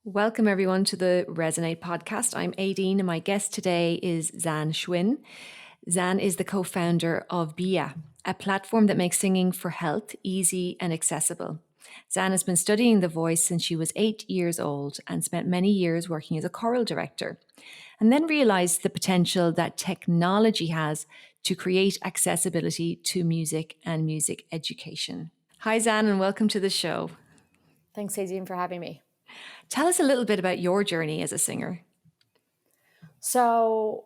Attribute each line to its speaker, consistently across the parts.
Speaker 1: Welcome, everyone, to the Resonate podcast. I'm Aideen, and my guest today is Xann Schwinn. Xann is the co founder of Biiah, a platform that makes singing for health easy and accessible. Xann has been studying the voice since she was 8 years old and spent many years working as a choral director, and then realized the potential that technology has to create accessibility to music and music education. Hi, Xann, and welcome to the show.
Speaker 2: Thanks, Aideen, for having me.
Speaker 1: Tell us a little bit about your journey as a singer.
Speaker 2: So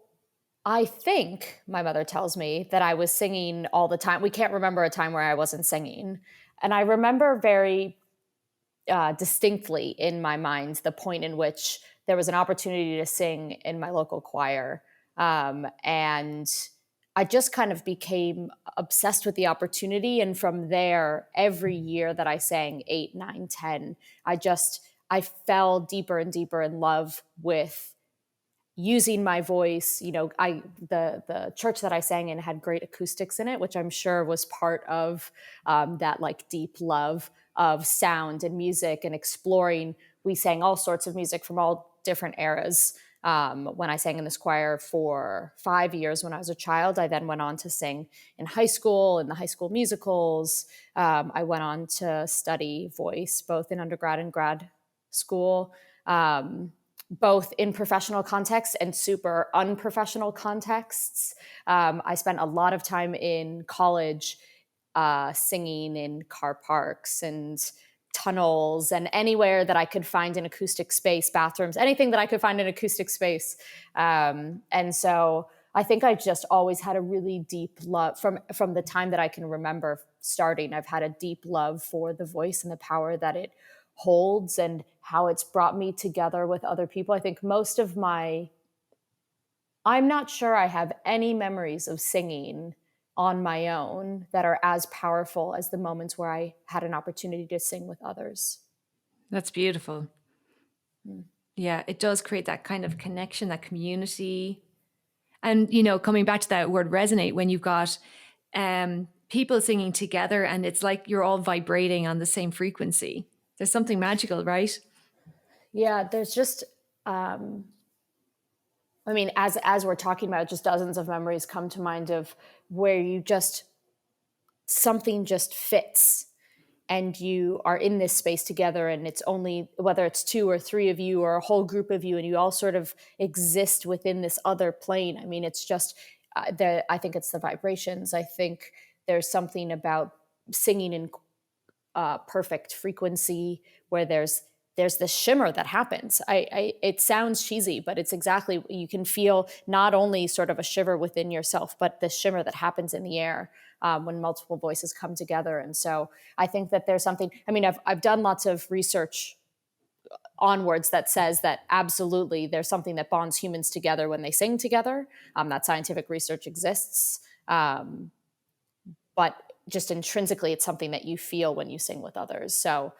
Speaker 2: I think my mother tells me that I was singing all the time. We can't remember a time where I wasn't singing. And I remember very distinctly in my mind the point in which there was an opportunity to sing in my local choir. And I just kind of became obsessed with the opportunity. And from there, every year that I sang 8, 9, 10, I fell deeper and deeper in love with using my voice. The church that I sang in had great acoustics in it, which I'm sure was part of that like deep love of sound and music and exploring. We sang all sorts of music from all different eras. When I sang in this choir for 5 years when I was a child, I then went on to sing in high school, in the high school musicals. I went on to study voice both in undergrad and grad school. Both in professional contexts and super unprofessional contexts. I spent a lot of time in college singing in car parks and tunnels and anywhere that I could find an acoustic space, bathrooms, anything that I could find an acoustic space. And so I think I just always had a really deep love from the time that I can remember starting. I've had a deep love for the voice and the power that it holds and how it's brought me together with other people. I think I'm not sure I have any memories of singing on my own that are as powerful as the moments where I had an opportunity to sing with others.
Speaker 1: That's beautiful. Yeah, it does create that kind of connection, that community. And, coming back to that word resonate, when you've got people singing together and it's like you're all vibrating on the same frequency, there's something magical, right?
Speaker 2: Yeah, there's just, as we're talking about, just dozens of memories come to mind of where something just fits and you are in this space together, and it's only whether it's two or three of you or a whole group of you, and you all sort of exist within this other plane. I mean, it's just I think it's the vibrations. I think there's something about singing in perfect frequency where there's this shimmer that happens. It sounds cheesy, but it's exactly, you can feel not only sort of a shiver within yourself, but the shimmer that happens in the air when multiple voices come together. And so I think that there's something. I mean, I've done lots of research onwards that says that absolutely there's something that bonds humans together when they sing together. That scientific research exists, but just intrinsically, it's something that you feel when you sing with others. So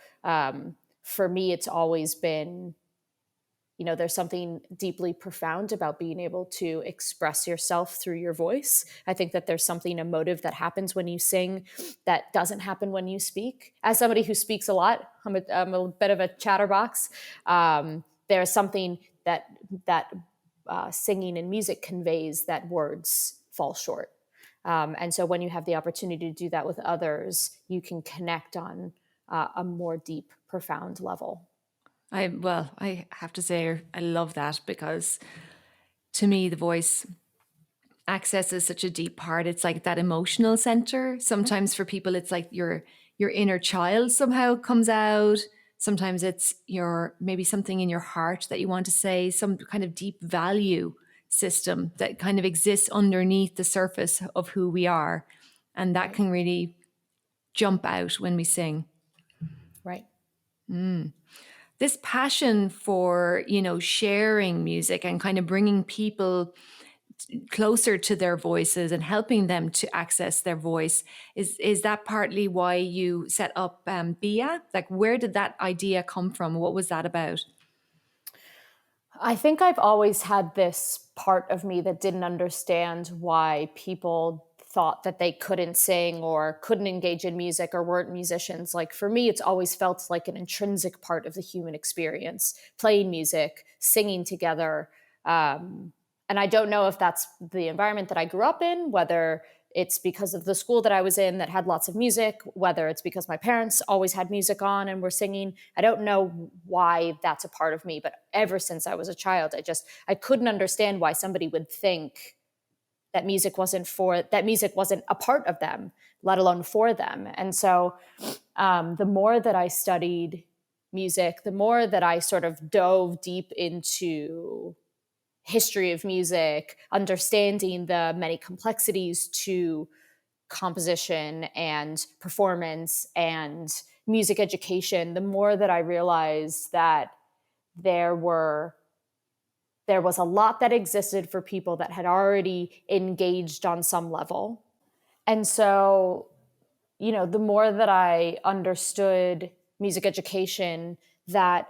Speaker 2: for me, it's always been, there's something deeply profound about being able to express yourself through your voice. I think that there's something emotive that happens when you sing that doesn't happen when you speak. As somebody who speaks a lot, I'm a bit of a chatterbox. There's something that singing and music conveys that words fall short. And so when you have the opportunity to do that with others, you can connect on a more deep, profound level.
Speaker 1: I have to say, I love that because to me, the voice accesses such a deep part. It's like that emotional center. Sometimes for people, it's like your inner child somehow comes out. Sometimes it's your maybe something in your heart that you want to say, some kind of deep value system that kind of exists underneath the surface of who we are. And that
Speaker 2: Right.
Speaker 1: can really jump out when we sing.
Speaker 2: Right.
Speaker 1: This passion for, sharing music and kind of bringing people closer to their voices and helping them to access their voice, is that partly why you set up Biiah? Like, where did that idea come from? What was that about?
Speaker 2: I think I've always had this part of me that didn't understand why people thought that they couldn't sing or couldn't engage in music or weren't musicians. Like for me, it's always felt like an intrinsic part of the human experience, playing music, singing together. And I don't know if that's the environment that I grew up in, whether it's because of the school that I was in that had lots of music, whether it's because my parents always had music on and were singing. I don't know why that's a part of me, but ever since I was a child, I couldn't understand why somebody would think that music wasn't a part of them, let alone for them. And so the more that I studied music, the more that I sort of dove deep into history of music, understanding the many complexities to composition and performance and music education, the more that I realized that there was a lot that existed for people that had already engaged on some level. And so, the more that I understood music education, that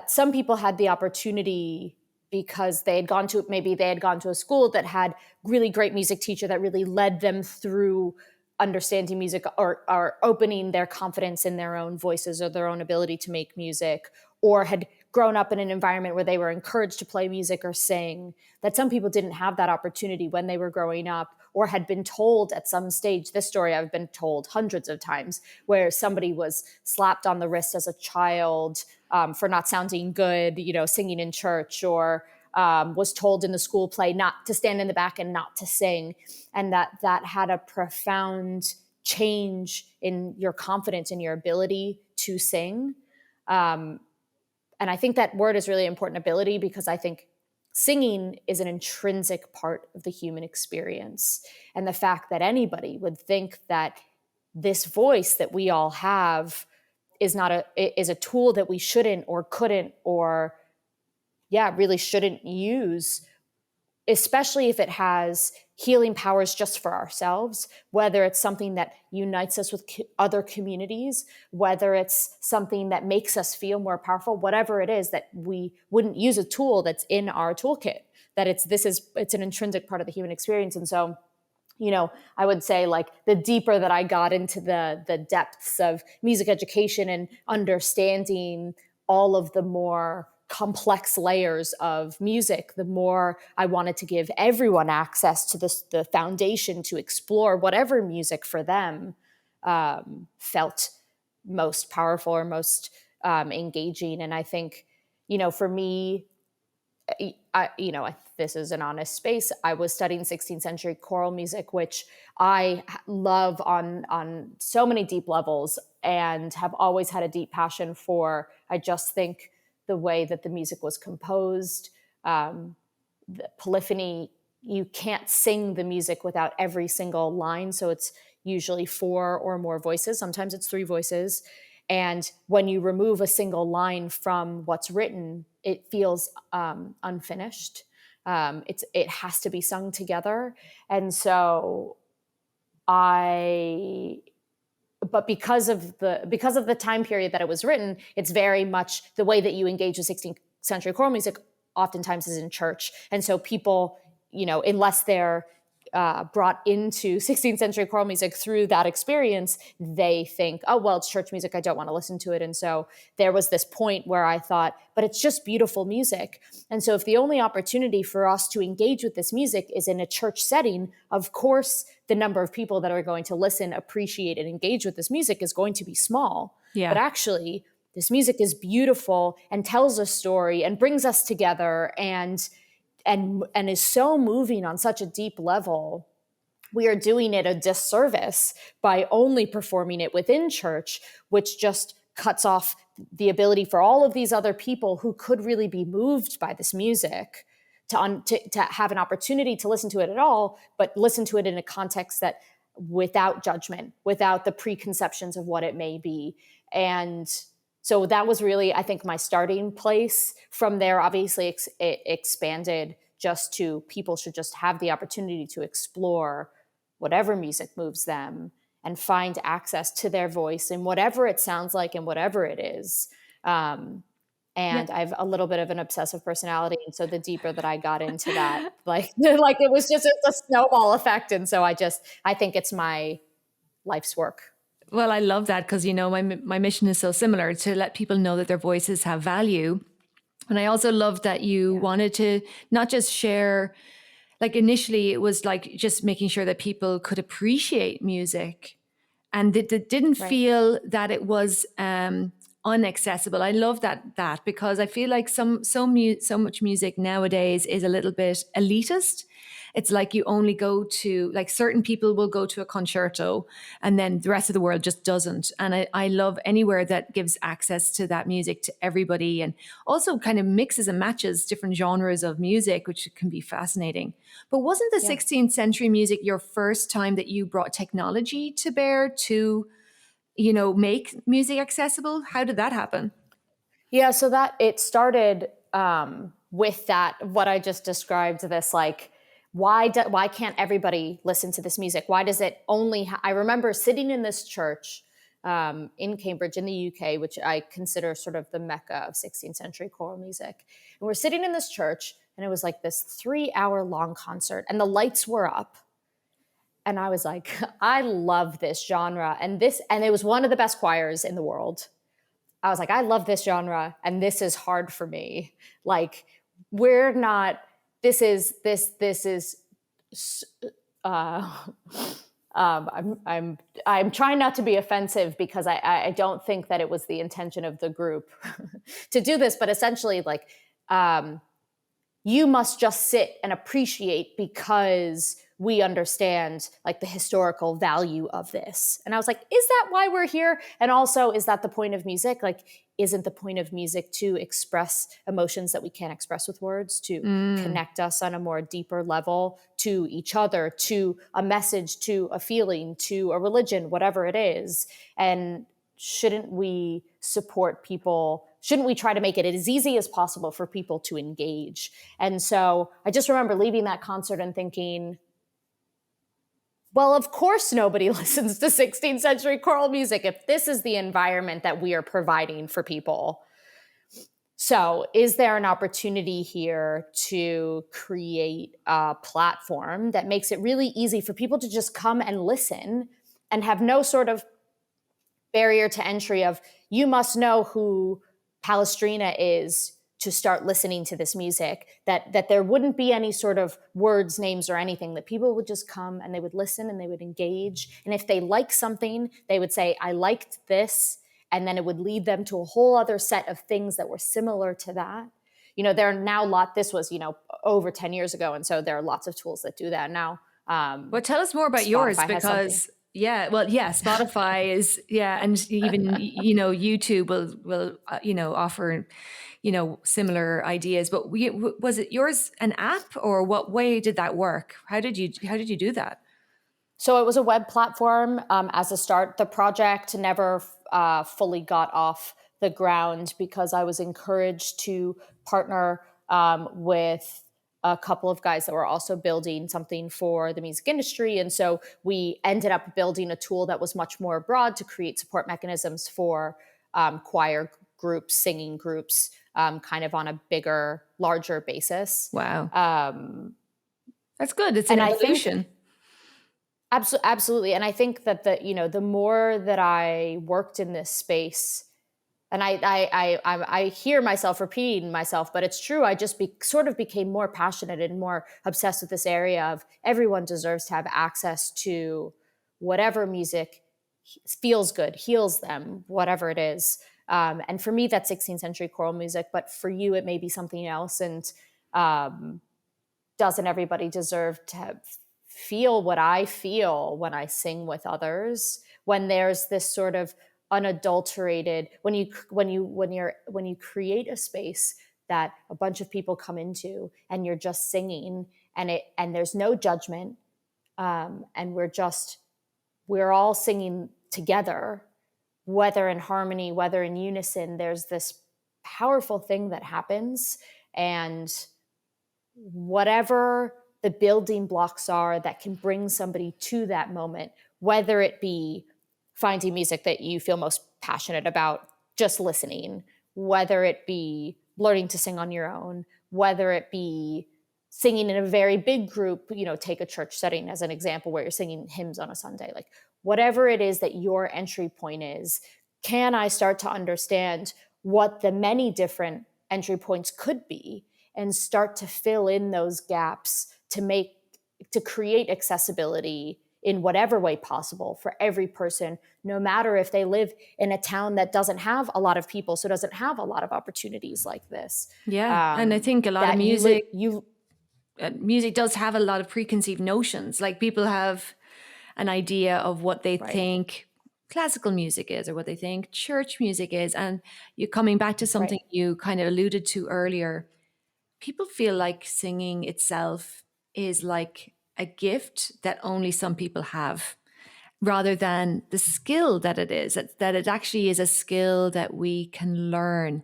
Speaker 2: some people had the opportunity because they had gone to a school that had really great music teacher that really led them through understanding music, or opening their confidence in their own voices or their own ability to make music, or had grown up in an environment where they were encouraged to play music or sing, that some people didn't have that opportunity when they were growing up, or had been told at some stage. This story I've been told hundreds of times, where somebody was slapped on the wrist as a child for not sounding good, singing in church, or was told in the school play not to stand in the back and not to sing. And that had a profound change in your confidence and your ability to sing. And I think that word is really important, ability, because I think singing is an intrinsic part of the human experience. And the fact that anybody would think that this voice that we all have is a tool that we shouldn't or couldn't or really shouldn't use, especially if it has healing powers just for ourselves, whether it's something that unites us with other communities, whether it's something that makes us feel more powerful, whatever it is, that we wouldn't use a tool that's in our toolkit, that it's an intrinsic part of the human experience. And so, I would say, like, the deeper that I got into the depths of music education and understanding all of the more complex layers of music, the more I wanted to give everyone access to the foundation to explore whatever music for them felt most powerful or most engaging. And I think, for me, this is an honest space. I was studying 16th century choral music, which I love on so many deep levels and have always had a deep passion for. I just think the way that the music was composed, the polyphony, you can't sing the music without every single line. So it's usually 4 or more voices. Sometimes it's 3 voices. And when you remove a single line from what's written, it feels unfinished. It has to be sung together. And so but because of the time period that it was written, it's very much the way that you engage with 16th century choral music oftentimes is in church. And so people, unless they're brought into 16th century choral music through that experience, they think, oh, well, it's church music, I don't want to listen to it. And so there was this point where I thought, but it's just beautiful music. And so if the only opportunity for us to engage with this music is in a church setting, of course, the number of people that are going to listen, appreciate, and engage with this music is going to be small.
Speaker 1: Yeah.
Speaker 2: But actually, this music is beautiful and tells a story and brings us together and is so moving on such a deep level. We are doing it a disservice by only performing it within church, which just cuts off the ability for all of these other people who could really be moved by this music to have an opportunity to listen to it at all, but listen to it in a context that without judgment, without the preconceptions of what it may be. And so that was really, I think, my starting place. From there, obviously, it expanded just to people should just have the opportunity to explore whatever music moves them and find access to their voice and whatever it sounds like and whatever it is.
Speaker 1: Yeah.
Speaker 2: And I have a little bit of an obsessive personality. And so the deeper that I got into that, like, like it was just a snowball effect. And so I think it's my life's work.
Speaker 1: Well, I love that because, my mission is so similar to let people know that their voices have value. And I also love that you
Speaker 2: Yeah.
Speaker 1: wanted to not just share, like initially it was like just making sure that people could appreciate music and that didn't
Speaker 2: Right.
Speaker 1: feel that it was unaccessible. I love that because I feel like so much music nowadays is a little bit elitist. It's like you only go to, like, certain people will go to a concerto and then the rest of the world just doesn't. And I love anywhere that gives access to that music to everybody and also kind of mixes and matches different genres of music, which can be fascinating. But wasn't the
Speaker 2: Yeah.
Speaker 1: 16th century music your first time that you brought technology to bear to, make music accessible? How did that happen?
Speaker 2: Yeah. So that it started with that, what I just described, this like, why can't everybody listen to this music? Why does it only, I remember sitting in this church in Cambridge in the UK, which I consider sort of the mecca of 16th century choral music. And we're sitting in this church and it was like this 3-hour long concert and the lights were up. And I was like, I love this genre. And it was one of the best choirs in the world. I was like, I love this genre and this is hard for me. Like, we're not, this is, uh, I'm trying not to be offensive because I don't think that it was the intention of the group to do this, but essentially like, you must just sit and appreciate because we understand like the historical value of this. And I was like, is that why we're here? And also, is that the point of music? Like, isn't the point of music to express emotions that we can't express with words, to connect us on a more deeper level to each other, to a message, to a feeling, to a religion, whatever it is? And shouldn't we support people? Shouldn't we try to make it as easy as possible for people to engage? And so I just remember leaving that concert and thinking, well, of course nobody listens to 16th century choral music if this is the environment that we are providing for people. So is there an opportunity here to create a platform that makes it really easy for people to just come and listen and have no sort of barrier to entry of, you must know who Palestrina is to start listening to this music, that there wouldn't be any sort of words, names, or anything, that people would just come and they would listen and they would engage. And if they like something, they would say, I liked this. And then it would lead them to a whole other set of things that were similar to that. There are now this was, over 10 years ago. And so there are lots of tools that do that now.
Speaker 1: Well, tell us more about yours
Speaker 2: Spotify has something.
Speaker 1: because Spotify is, and even, YouTube will offer, similar ideas. But was it yours an app, or what way did that work? How did you do that?
Speaker 2: So it was a web platform as a start. The project never fully got off the ground because I was encouraged to partner with a couple of guys that were also building something for the music industry. And so we ended up building a tool that was much more broad to create support mechanisms for choir groups, singing groups, kind of on a bigger, larger basis.
Speaker 1: Wow. That's good. It's an evolution.
Speaker 2: Absolutely. And I think that the more that I worked in this space, and I hear myself repeating myself, but it's true. I just sort of became more passionate and more obsessed with this area of everyone deserves to have access to whatever music feels good, heals them, whatever it is. And for me, that's 16th century choral music, but for you, it may be something else. And doesn't everybody deserve to feel what I feel when I sing with others? When there's this sort of unadulterated, when you create a space that a bunch of people come into and you're just singing and there's no judgment, and we're all singing together, whether in harmony, whether in unison, there's this powerful thing that happens. And whatever the building blocks are that can bring somebody to that moment, whether it be finding music that you feel most passionate about, just listening, whether it be learning to sing on your own, whether it be singing in a very big group, take a church setting as an example where you're singing hymns on a Sunday, like whatever it is that your entry point is, can I start to understand what the many different entry points could be and start to fill in those gaps to create accessibility in whatever way possible for every person, no matter if they live in a town that doesn't have a lot of people, so doesn't have a lot of opportunities like this.
Speaker 1: Yeah. And I think a lot of
Speaker 2: That
Speaker 1: music does have a lot of preconceived notions. Like people have an idea of what they
Speaker 2: right,
Speaker 1: think classical music is or what they think church music is. And you coming back to something
Speaker 2: right,
Speaker 1: you kind of alluded to earlier, people feel like singing itself is like a gift that only some people have, rather than the skill that it is, that it actually is a skill that we can learn.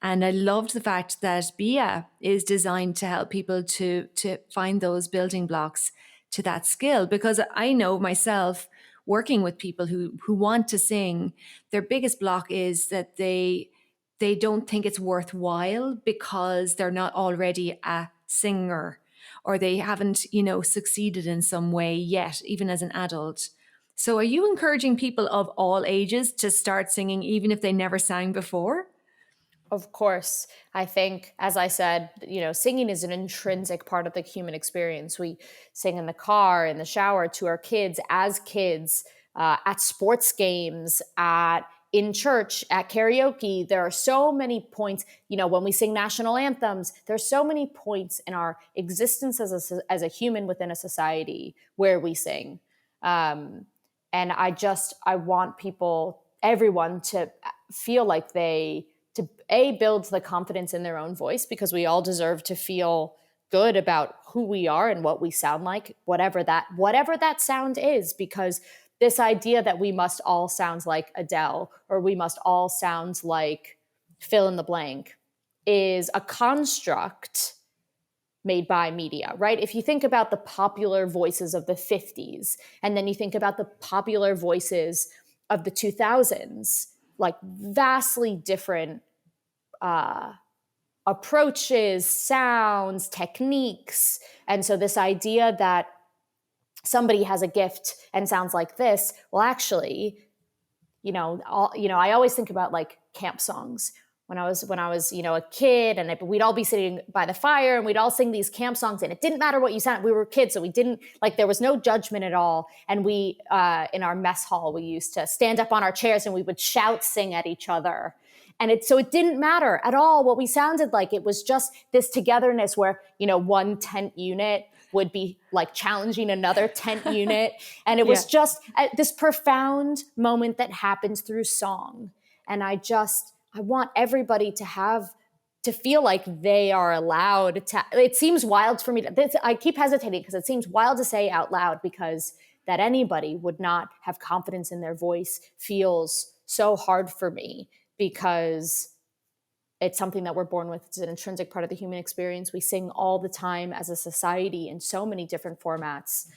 Speaker 1: And I loved the fact that Biiah is designed to help people to find those building blocks to that skill. Because I know myself, working with people who want to sing, their biggest block is that they don't think it's worthwhile because they're not already a singer, or they haven't, succeeded in some way yet, even as an adult. So are you encouraging people of all ages to start singing even if they never sang before?
Speaker 2: of course. I think, as I said, singing is an intrinsic part of the human experience. We sing in the car, in the shower, to our kids, as kids, at sports games, in church, at karaoke. There are so many points, when we sing national anthems, there's so many points in our existence as a human within a society where we sing. And I want everyone to feel like to build the confidence in their own voice, because we all deserve to feel good about who we are and what we sound like, whatever that sound is, because this idea that we must all sound like Adele or we must all sound like fill in the blank is a construct made by media, right? If you think about the popular voices of the 50s and then you think about the popular voices of the 2000s, like vastly different approaches, sounds, techniques. And so this idea that somebody has a gift and sounds like this, well, actually, I always think about like camp songs. When I was a kid, and we'd all be sitting by the fire and we'd all sing these camp songs, and it didn't matter what you sounded. We were kids, so we didn't there was no judgment at all. And we in our mess hall, we used to stand up on our chairs and we would shout, sing at each other. And it didn't matter at all what we sounded like. It was just this togetherness where, one tent unit would be like challenging another tent unit. And it was just this profound moment that happens through song. And I want everybody to feel like they are allowed to. It seems wild for me. I keep hesitating because it seems wild to say out loud, because that anybody would not have confidence in their voice feels so hard for me, because it's something that we're born with. It's an intrinsic part of the human experience. We sing all the time as a society in so many different formats.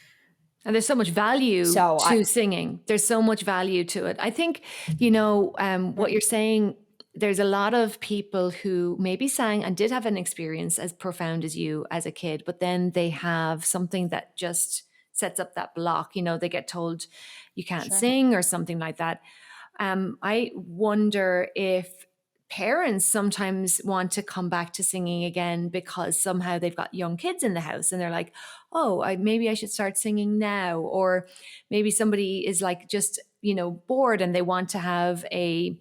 Speaker 1: And there's so much value to singing. There's so much value to it. I think, what you're saying, there's a lot of people who maybe sang and did have an experience as profound as you as a kid, but then they have something that just sets up that block. They get told you can't sing or something like that. I wonder if parents sometimes want to come back to singing again because somehow they've got young kids in the house and they're like, oh, maybe I should start singing now. Or maybe somebody is like just, bored and they want to have they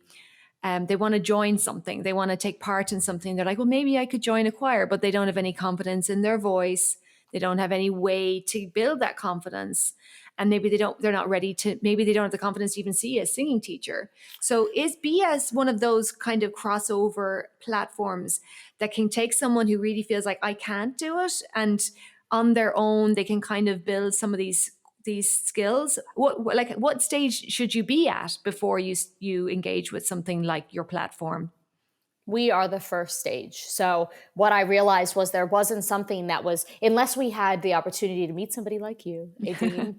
Speaker 1: want to join something. They want to take part in something. They're like, well, maybe I could join a choir, but they don't have any confidence in their voice. They don't have any way to build that confidence. And maybe they're not ready to, maybe they don't have the confidence to even see a singing teacher. So is Biiah one of those kind of crossover platforms that can take someone who really feels like I can't do it, and on their own, they can kind of build some of these skills? What stage should you be at before you engage with something like your platform?
Speaker 2: We are the first stage. So what I realized was there wasn't something that was, unless we had the opportunity to meet somebody like you, Aideen,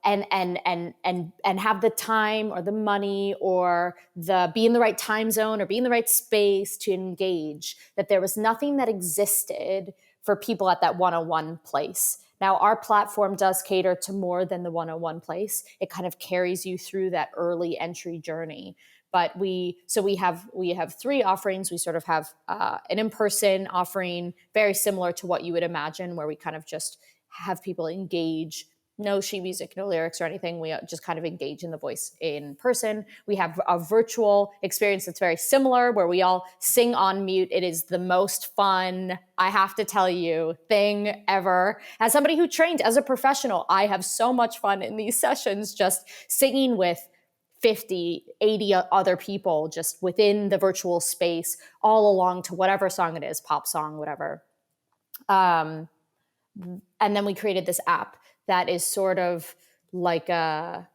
Speaker 2: and have the time or the money or the be in the right time zone or be in the right space to engage, that there was nothing that existed for people at that one-on-one place. Now, our platform does cater to more than the one-on-one place. It kind of carries you through that early entry journey. But we have three offerings. We sort of have an in-person offering, very similar to what you would imagine, where we kind of just have people engage. No sheet music, no lyrics or anything. We just kind of engage in the voice in person. We have a virtual experience that's very similar, where we all sing on mute. It is the most fun, I have to tell you, thing ever. As somebody who trained as a professional, I have so much fun in these sessions, just singing with 50, 80 other people just within the virtual space, all along to whatever song it is, pop song, whatever. And then we created this app that is sort of like when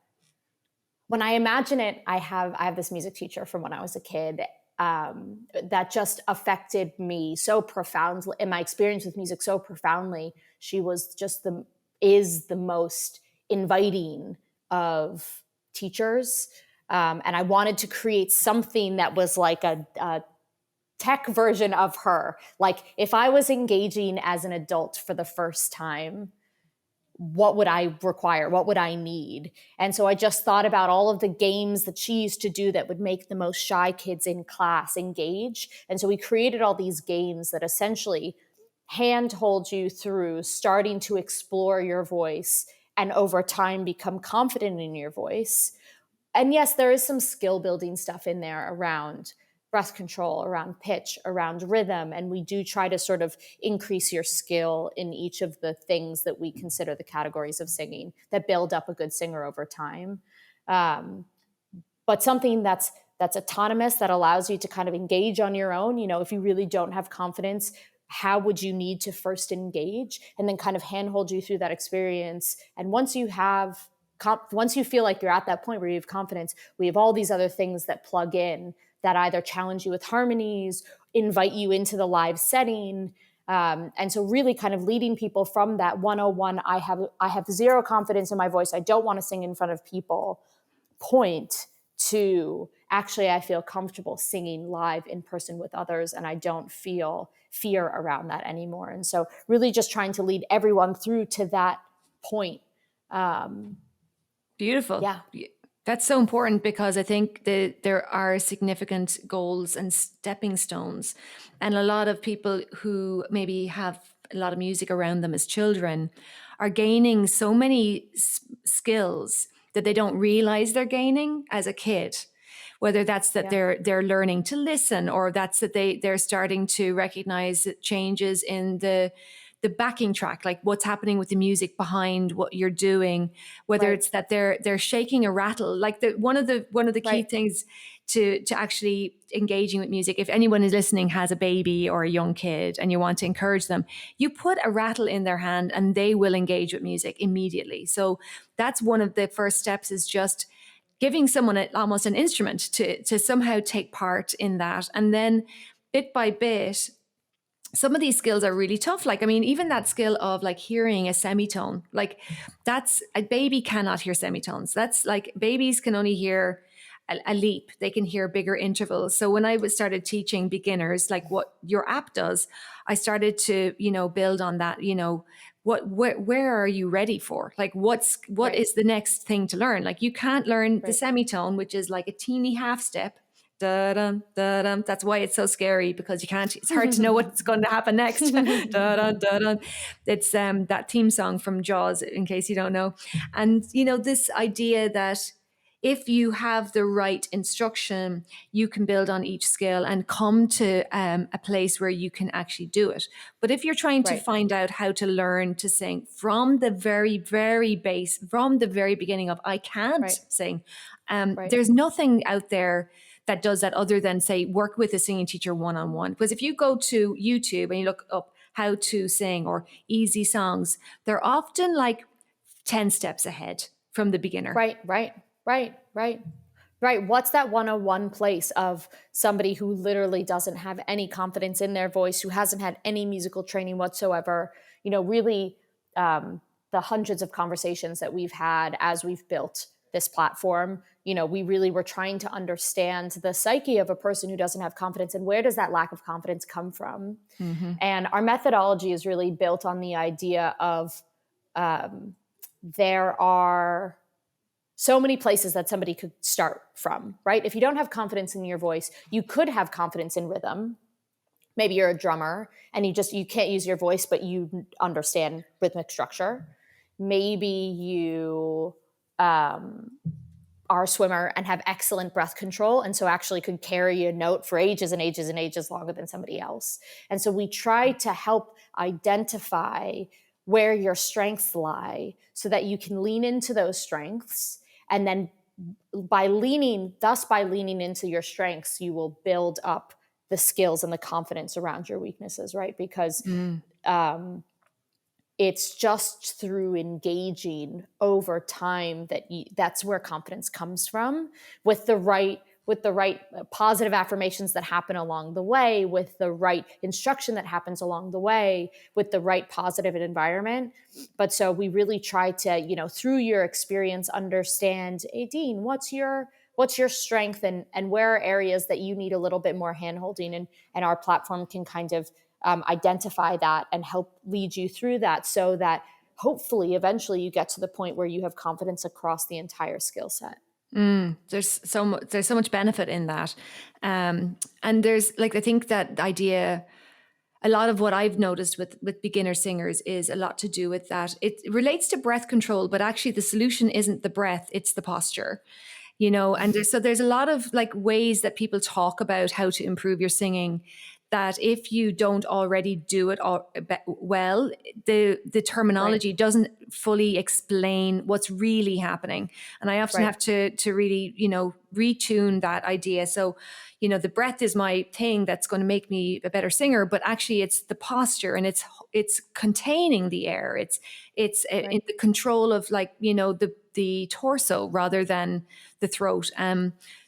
Speaker 2: I imagine it, I have this music teacher from when I was a kid, that just affected me so profoundly, in my experience with music so profoundly. She was just is the most inviting of teachers. And I wanted to create something that was like a tech version of her. Like, if I was engaging as an adult for the first time, what would I require? What would I need? And so I just thought about all of the games that she used to do that would make the most shy kids in class engage. And so we created all these games that essentially handhold you through starting to explore your voice and over time become confident in your voice. And yes, there is some skill building stuff in there around breath control, around pitch, around rhythm. And we do try to sort of increase your skill in each of the things that we consider the categories of singing that build up a good singer over time. But something that's autonomous, that allows you to kind of engage on your own. If you really don't have confidence, how would you need to first engage, and then kind of handhold you through that experience. And once you feel like you're at that point where you have confidence, we have all these other things that plug in that either challenge you with harmonies, invite you into the live setting. And so really kind of leading people from that 101, I have zero confidence in my voice, I don't want to sing in front of people, point to actually I feel comfortable singing live in person with others, and I don't feel fear around that anymore. And so really just trying to lead everyone through to that point.
Speaker 1: Beautiful.
Speaker 2: Yeah.
Speaker 1: That's so important, because I think that there are significant goals and stepping stones. And a lot of people who maybe have a lot of music around them as children are gaining so many skills that they don't realize they're gaining as a kid. Whether that's that they're learning to listen, or that's that they're starting to recognize changes in the backing track, like what's happening with the music behind what you're doing, whether it's that they're shaking a rattle. Like one of the key things to actually engaging with music, if anyone is listening has a baby or a young kid and you want to encourage them, you put a rattle in their hand and they will engage with music immediately. So that's one of the first steps, is just giving someone almost an instrument to somehow take part in that. And then bit by bit, some of these skills are really tough. Like, I mean, even that skill of like hearing a semitone, like that's, a baby cannot hear semitones. That's like, babies can only hear a leap. They can hear bigger intervals. So when I started teaching beginners, like what your app does, I started to, build on that, where are you ready for? Like, what is the next thing to learn? Like, you can't learn the semitone, which is like a teeny half step. Da-dum, da-dum. That's why it's so scary, because it's hard to know what's going to happen next. Da-dum, da-dum. It's that theme song from Jaws, in case you don't know. And, this idea that if you have the right instruction, you can build on each skill and come to a place where you can actually do it. But if you're trying to find out how to learn to sing from the very, very base, from the very beginning of I can't sing, there's nothing out there that does that other than, say, work with a singing teacher one-on-one. Because if you go to YouTube and you look up how to sing or easy songs, they're often like 10 steps ahead from the beginner.
Speaker 2: Right. Right. What's that one-on-one place of somebody who literally doesn't have any confidence in their voice, who hasn't had any musical training whatsoever? Really, the hundreds of conversations that we've had as we've built this platform, we really were trying to understand the psyche of a person who doesn't have confidence, and where does that lack of confidence come from?
Speaker 1: Mm-hmm.
Speaker 2: And our methodology is really built on the idea of there are so many places that somebody could start from, right? If you don't have confidence in your voice, you could have confidence in rhythm. Maybe you're a drummer and you can't use your voice, but you understand rhythmic structure. Maybe you are a swimmer and have excellent breath control, and so actually could carry a note for ages and ages and ages longer than somebody else. And so we try to help identify where your strengths lie so that you can lean into those strengths, and then by leaning into your strengths, you will build up the skills and the confidence around your weaknesses, right? Because it's just through engaging over time that's where confidence comes from, with the right positive affirmations that happen along the way, with the right instruction that happens along the way, with the right positive environment. But so we really try to, through your experience, understand, Aideen, what's your strength, and where are areas that you need a little bit more handholding, and our platform can kind of identify that and help lead you through that, so that hopefully eventually you get to the point where you have confidence across the entire skill set.
Speaker 1: There's so much benefit in that, and there's I think that idea. A lot of what I've noticed with beginner singers is a lot to do with that. It relates to breath control, but actually the solution isn't the breath; it's the posture. And there's a lot of ways that people talk about how to improve your singing, that if you don't already do it well, the terminology
Speaker 2: Right.
Speaker 1: doesn't fully explain what's really happening. And I often
Speaker 2: Right.
Speaker 1: have to really, retune that idea. So, the breath is my thing that's going to make me a better singer, but actually it's the posture, and it's containing the air. It's
Speaker 2: Right.
Speaker 1: in the control of the torso rather than the throat.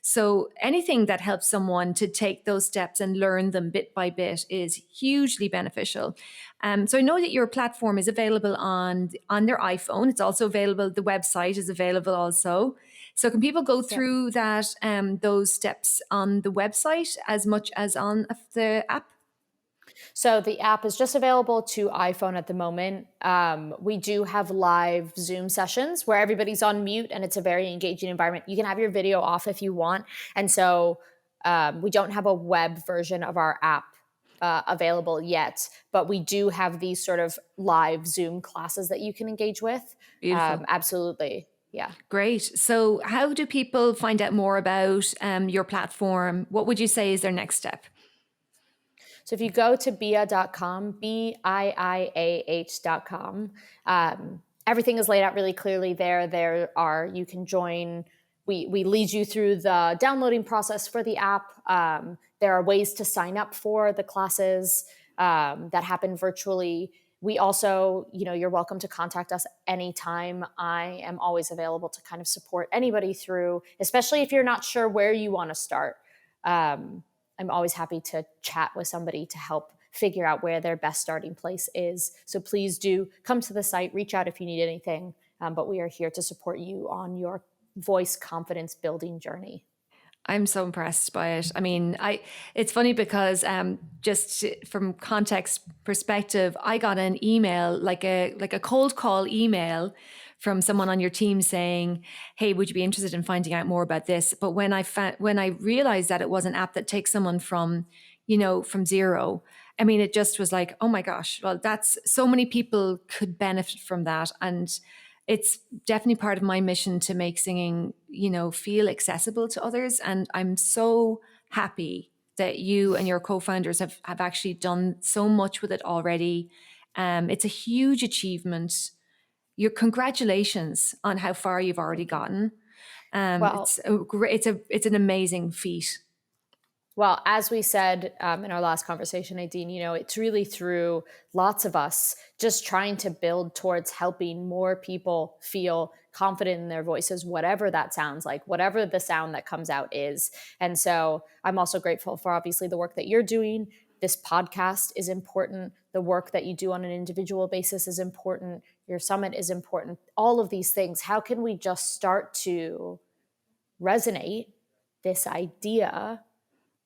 Speaker 1: So anything that helps someone to take those steps and learn them bit by bit is hugely beneficial. So I know that your platform is available on their iPhone. It's also available. The website is available also. So can people go
Speaker 2: Yep.
Speaker 1: through that those steps on the website as much as on the app?
Speaker 2: So the app is just available to iPhone at the moment. We do have live Zoom sessions where everybody's on mute, and it's a very engaging environment. You can have your video off if you want. And so we don't have a web version of our app available yet, but we do have these sort of live Zoom classes that you can engage with.
Speaker 1: Beautiful.
Speaker 2: Absolutely. Yeah.
Speaker 1: Great. So how do people find out more about your platform? What would you say is their next step?
Speaker 2: So if you go to biiah.com, biiah.com, everything is laid out really clearly there. You can join, we lead you through the downloading process for the app. There are ways to sign up for the classes that happen virtually. We also, you're welcome to contact us anytime. I am always available to kind of support anybody through, especially if you're not sure where you want to start. I'm always happy to chat with somebody to help figure out where their best starting place is. So please do come to the site, reach out if you need anything. But we are here to support you on your voice confidence building journey.
Speaker 1: I'm so impressed by it. I mean, it's funny because just from context perspective, I got an email, like a cold call email from someone on your team saying, "Hey, would you be interested in finding out more about this?" But when I realized that it was an app that takes someone from zero, I mean, it just was like, oh my gosh, well, that's so many people could benefit from that. And it's definitely part of my mission to make singing, feel accessible to others. And I'm so happy that you and your co-founders have actually done so much with it already. It's a huge achievement. Your congratulations on how far you've already gotten.
Speaker 2: Well,
Speaker 1: It's an amazing feat.
Speaker 2: Well, as we said in our last conversation, Aideen, it's really through lots of us just trying to build towards helping more people feel confident in their voices, whatever that sounds like, whatever the sound that comes out is. And so I'm also grateful for obviously the work that you're doing. This podcast is important. The work that you do on an individual basis is important. Your summit is important. All of these things. How can we just start to resonate this idea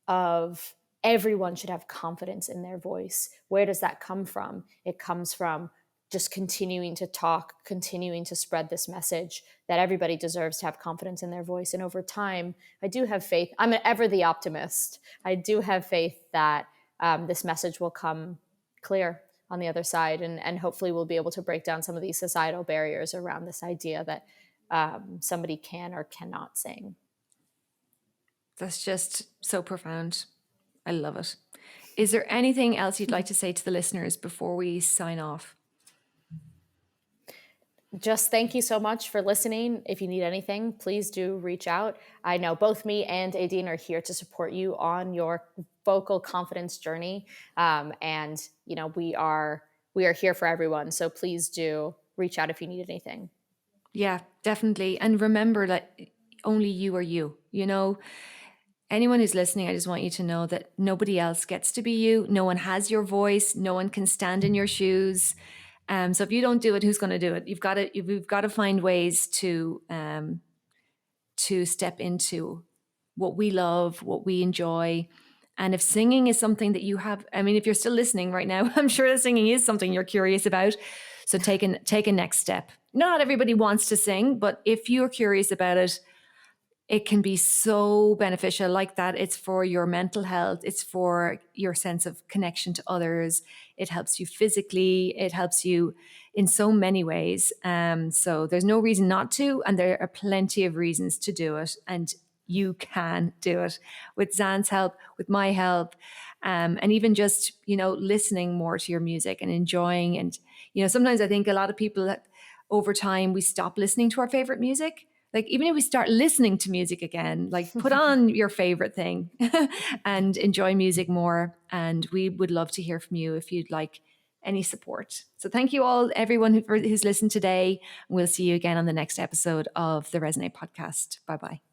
Speaker 2: of everyone should have confidence in their voice? Where does that come from? It comes from just continuing to talk, continuing to spread this message that everybody deserves to have confidence in their voice. And over time, I do have faith. I'm ever the optimist. I do have faith that this message will come clear on the other side, and hopefully we'll be able to break down some of these societal barriers around this idea that somebody can or cannot sing.
Speaker 1: That's just so profound. I love it. Is there anything else you'd like to say to the listeners before we sign off?
Speaker 2: Just thank you so much for listening. If you need anything, please do reach out. I know both me and Aideen are here to support you on your vocal confidence journey. And we are here for everyone. So please do reach out if you need anything.
Speaker 1: Yeah, definitely. And remember that only you are you. Anyone who's listening, I just want you to know that nobody else gets to be you. No one has your voice. No one can stand in your shoes. So if you don't do it, who's going to do it? You've got to find ways to step into what we love, what we enjoy. And if singing is something that you have, if you're still listening right now, I'm sure that singing is something you're curious about. So take a next step. Not everybody wants to sing, but if you're curious about it, it can be so beneficial like that. It's for your mental health. It's for your sense of connection to others. It helps you physically. It helps you in so many ways. So there's no reason not to, and there are plenty of reasons to do it. And you can do it with Xann's help, with my help, and even just, listening more to your music and enjoying. And, sometimes I think a lot of people over time, we stop listening to our favorite music. Like, even if we start listening to music again, like put on your favorite thing and enjoy music more. And we would love to hear from you if you'd like any support. So thank you all, everyone who's listened today. We'll see you again on the next episode of the Resonate podcast. Bye-bye.